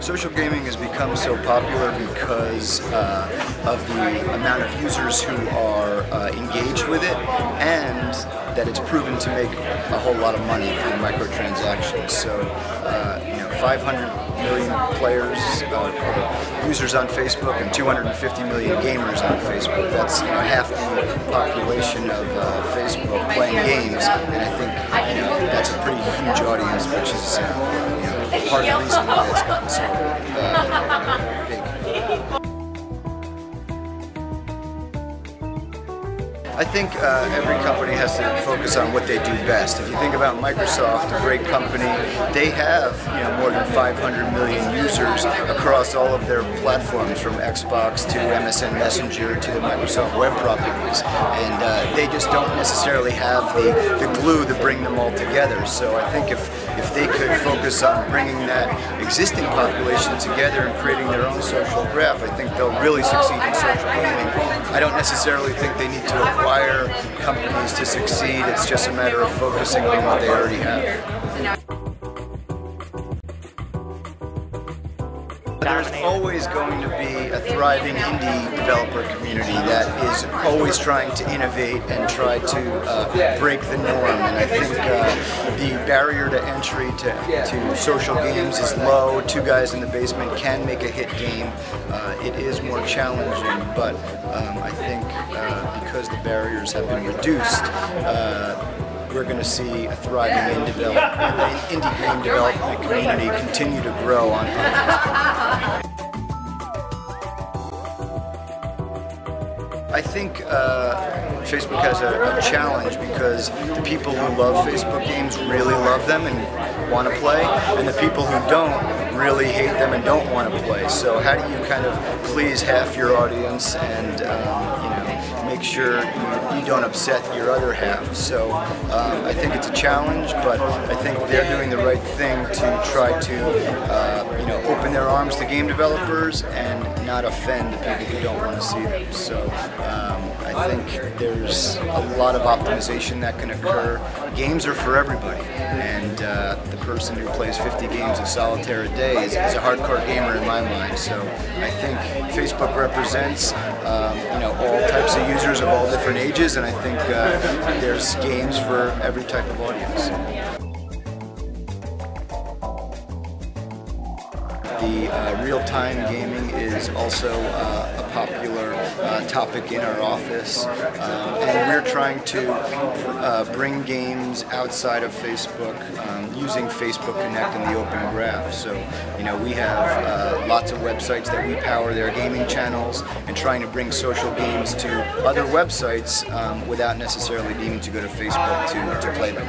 Social gaming has become so popular because of the amount of users who are engaged with it, and that it's proven to make a whole lot of money from microtransactions. So, 500 million players, users on Facebook, and 250 million gamers on Facebook. That's half the population of Facebook playing games, and I think that's a pretty huge audience, which is part of the reason why it's gotten so big. I think every company has to focus on what they do best. If you think about Microsoft, a great company, they have more than 500 million users across all of their platforms, from Xbox to MSN Messenger to the Microsoft web properties, and they just don't necessarily have the glue to bring them all together. So I think if they could focus on bringing that existing population together and creating their own social graph, I think they'll really succeed in social gaming. I don't necessarily think they need to acquire companies to succeed. It's just a matter of focusing on what they already have. There's always going to be a thriving indie developer community that is always trying to innovate and try to break the norm. And I think the barrier to entry to social games is low. Two guys in the basement can make a hit game. It is more challenging, but I think because the barriers have been reduced, we're going to see a thriving indie game development community continue to grow on Facebook. I think Facebook has a challenge because the people who love Facebook games really love them and want to play, and the people who don't really hate them and don't want to play. So how do you kind of please half your audience and make sure you don't upset your other half? So I think it's a challenge, but I think they're doing the right thing to try to open their arms to game developers and not offend the people who don't want to see them. So I think there's a lot of optimization that can occur. Games are for everybody, and the person who plays 50 games of solitaire a day is a hardcore gamer in my mind. So I think Facebook represents all types of users of all different ages, and I think there's games for every type of audience. The real-time gaming is also a popular topic in our office, and we're trying to bring games outside of Facebook using Facebook Connect and the Open Graph. So, we have lots of websites that we power their gaming channels, and trying to bring social games to other websites without necessarily needing to go to Facebook to play them.